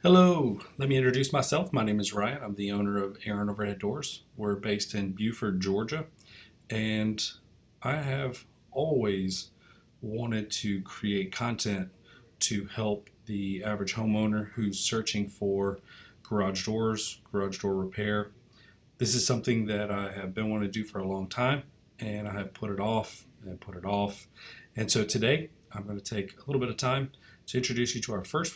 Hello, let me introduce myself. My name is Ryan. I'm the owner of Aaron Overhead Doors. We're based in Beaufort, Georgia, and I have always wanted to create content to help the average homeowner who's searching for garage doors, garage door repair. This is something that I have been wanting to do for a long time, and I have put it off and put it off. And so today I'm going to take a little bit of time to introduce you to our first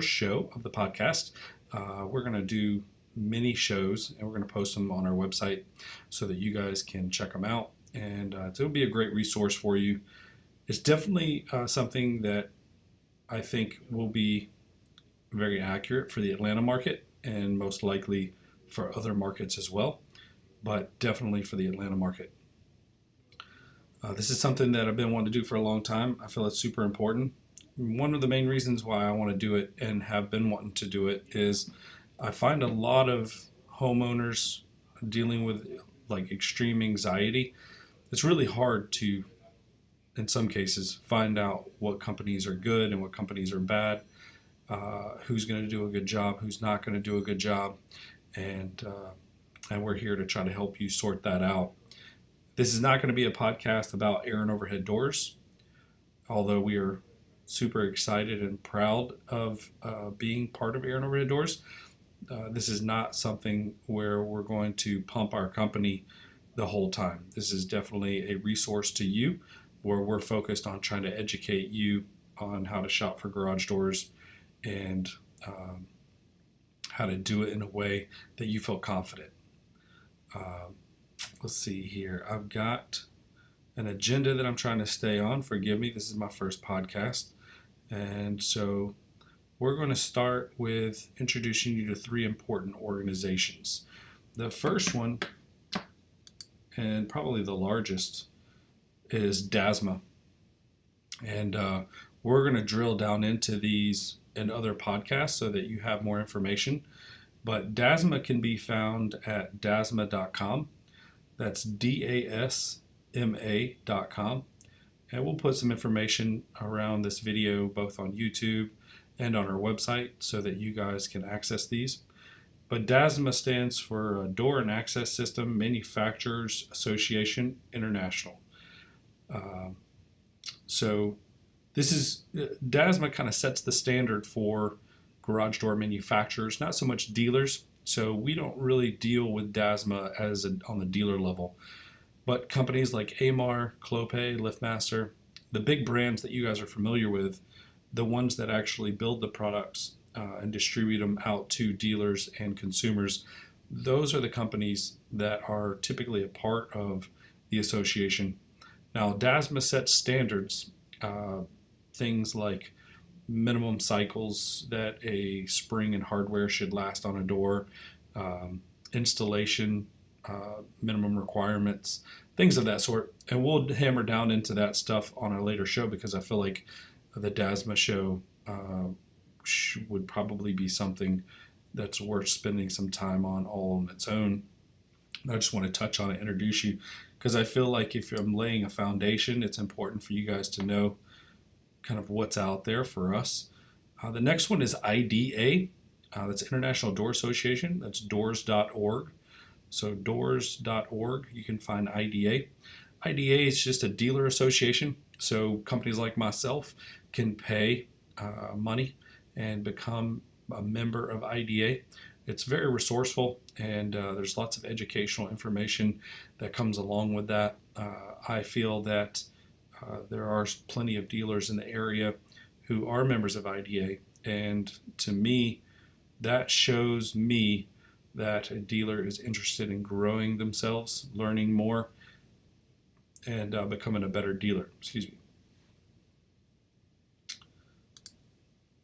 show of the podcast. We're going to do mini shows, and we're going to post them on our website so that you guys can check them out. And it'll be a great resource for you. It's definitely something that I think will be very accurate for the Atlanta market and most likely for other markets as well, but definitely for the Atlanta market. This is something that I've been wanting to do for a long time. I feel it's super important. One of the main reasons why I want to do it and have been wanting to do it is I find a lot of homeowners dealing with like extreme anxiety. It's really hard to, in some cases, find out what companies are good and what companies are bad, who's going to do a good job, who's not going to do a good job, and we're here to try to help you sort that out. This is not going to be a podcast about Aaron Overhead Doors, although we are super excited and proud of being part of Aaron Overhead Doors. This is not something where we're going to pump our company the whole time. This is definitely a resource to you where we're focused on trying to educate you on how to shop for garage doors and how to do it in a way that you feel confident. Let's see here. I've got an agenda that I'm trying to stay on. Forgive me, this is my first podcast. And so we're going to start with introducing you to three important organizations. The first one, and probably the largest, is Dasma. And we're going to drill down into these in other podcasts so that you have more information. But Dasma can be found at dasma.com. That's DASMA.com. And we'll put some information around this video both on YouTube and on our website so that you guys can access these. But DASMA stands for Door and Access System Manufacturers Association International. So this is DASMA kind of sets the standard for garage door manufacturers, not so much dealers. So we don't really deal with DASMA on the dealer level. But companies like Amar, Clopay, LiftMaster, the big brands that you guys are familiar with, the ones that actually build the products and distribute them out to dealers and consumers, those are the companies that are typically a part of the association. Now, DASMA sets standards, things like minimum cycles that a spring and hardware should last on a door, installation, minimum requirements, things of that sort. And we'll hammer down into that stuff on a later show because I feel like the DASMA show would probably be something that's worth spending some time on all on its own. I just want to touch on it, introduce you, because I feel like if I'm laying a foundation, it's important for you guys to know kind of what's out there for us. The next one is IDA. That's International Door Association. That's doors.org. So doors.org, you can find IDA. IDA is just a dealer association. So companies like myself can pay money and become a member of IDA. It's very resourceful, and there's lots of educational information that comes along with that. I feel that there are plenty of dealers in the area who are members of IDA, and to me, that shows me that a dealer is interested in growing themselves, learning more, and becoming a better dealer. Excuse me.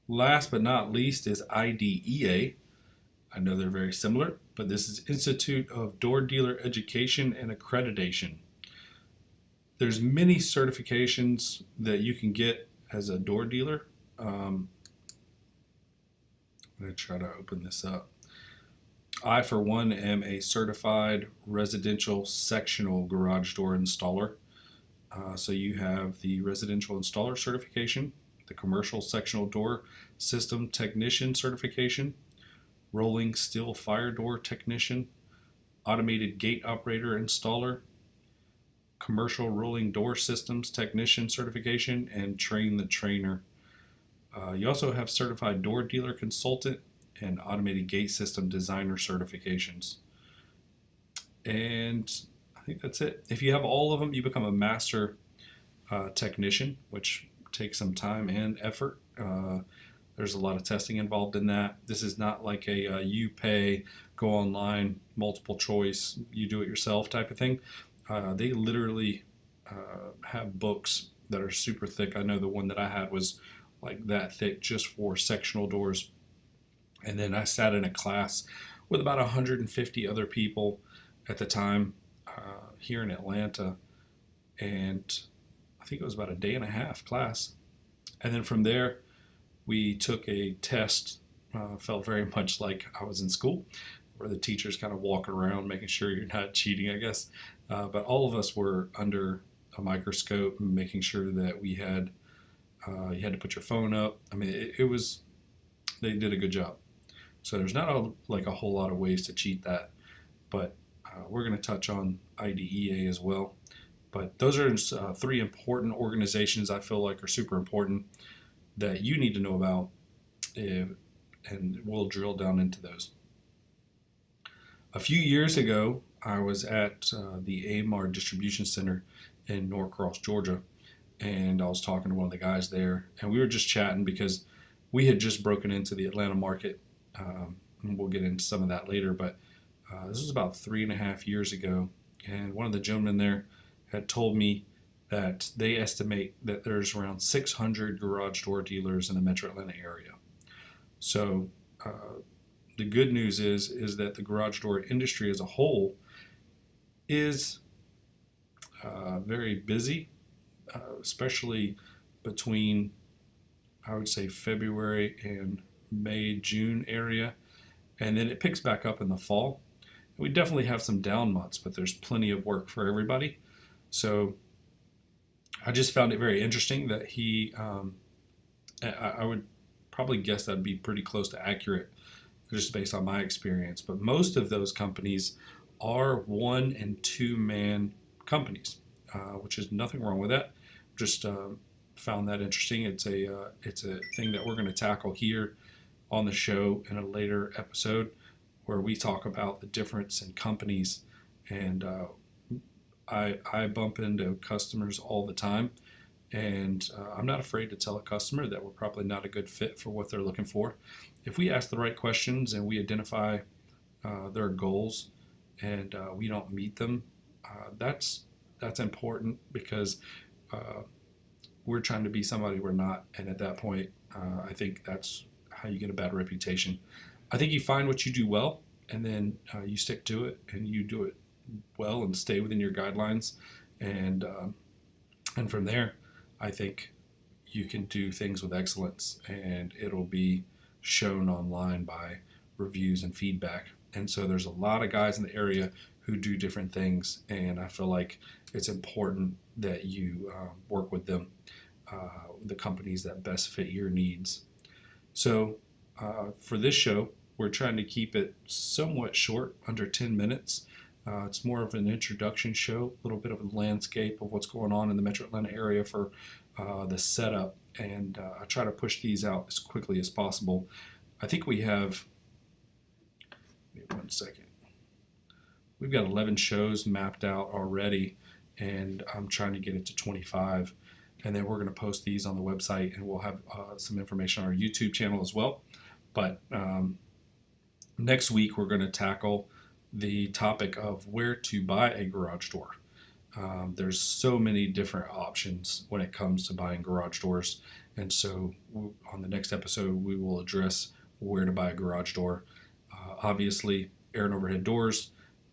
Last but not least is IDEA. I know they're very similar, but this is Institute of Door Dealer Education and Accreditation. There's many certifications that you can get as a door dealer. I'm going to try to open this up. I, for one, am a certified residential sectional garage door installer. So you have the residential installer certification. the commercial sectional door system technician certification, rolling steel fire door technician, automated gate operator installer, commercial rolling door systems technician certification, and train the trainer. You also have certified door dealer consultant and automated gate system designer certifications. And I think that's it. If you have all of them, you become a master technician, which takes some time and effort. There's a lot of testing involved in that. This is not like a you pay, go online, multiple choice, you do it yourself type of thing. They literally have books that are super thick. I know the one that I had was like that thick just for sectional doors. And then I sat in a class with about 150 other people at the time here in Atlanta. And I think it was about a day and a half class. And then from there, we took a test. Felt very much like I was in school, where the teachers kind of walk around making sure you're not cheating, I guess. But all of us were under a microscope and making sure that we had, you had to put your phone up. I mean, it was, they did a good job. So there's not a whole lot of ways to cheat that, but we're going to touch on IDEA as well. But those are three important organizations I feel like are super important that you need to know about, and we'll drill down into those. A few years ago, I was at the AMAR Distribution Center in Norcross, Georgia, and I was talking to one of the guys there, and we were just chatting because we had just broken into the Atlanta market, and we'll get into some of that later, but this was about 3.5 years ago, and one of the gentlemen there had told me that they estimate that there's around 600 garage door dealers in the metro Atlanta area. So the good news is that the garage door industry as a whole is very busy, especially between, I would say, February and May, June area, and then it picks back up in the fall. We definitely have some down months, but there's plenty of work for everybody. So I just found it very interesting that he, I would probably guess that'd be pretty close to accurate just based on my experience. But most of those companies are 1 and 2 man companies, which is nothing wrong with that. Just found that interesting. It's a thing that we're going to tackle here on the show in a later episode, where we talk about the difference in companies. And I bump into customers all the time, and I'm not afraid to tell a customer that we're probably not a good fit for what they're looking for. If we ask the right questions and we identify their goals and we don't meet them, that's important, because we're trying to be somebody we're not, and at that point, I think that's how you get a bad reputation. I think you find what you do well, and then you stick to it, and you do it well and stay within your guidelines, and from there, I think you can do things with excellence, and it'll be shown online by reviews and feedback. And so there's a lot of guys in the area who do different things, and I feel like it's important that you work with them, the companies that best fit your needs. So for this show, we're trying to keep it somewhat short, under 10 minutes. It's more of an introduction show, a little bit of a landscape of what's going on in the metro Atlanta area for the setup, and I try to push these out as quickly as possible. I think we have, wait 1 second, we've got 11 shows mapped out already, and I'm trying to get it to 25. And then we're going to post these on the website, and we'll have some information on our YouTube channel as well. But next week, we're going to tackle the topic of where to buy a garage door. There's so many different options when it comes to buying garage doors. And so on the next episode, we will address where to buy a garage door. Obviously, air and overhead doors,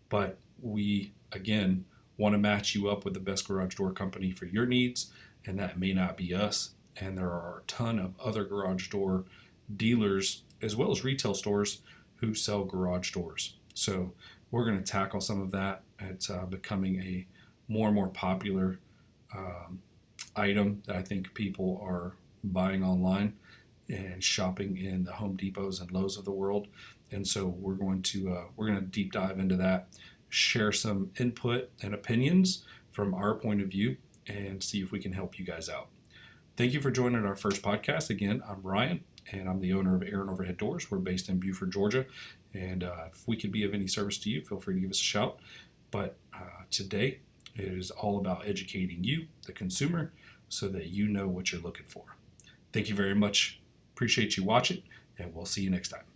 but we, again, want to match you up with the best garage door company for your needs. And that may not be us. And there are a ton of other garage door dealers, as well as retail stores, who sell garage doors. So we're going to tackle some of that. It's becoming a more and more popular item that I think people are buying online and shopping in the Home Depots and Lowe's of the world. And so we're going to deep dive into that, share some input and opinions from our point of view, and see if we can help you guys out. Thank you for joining our first podcast. Again, I'm Ryan, and I'm the owner of Aaron Overhead Doors. We're based in Buford, Georgia, and if we could be of any service to you, feel free to give us a shout. But today it is all about educating you, the consumer, so that you know what you're looking for. Thank you very much. Appreciate you watching, and we'll see you next time.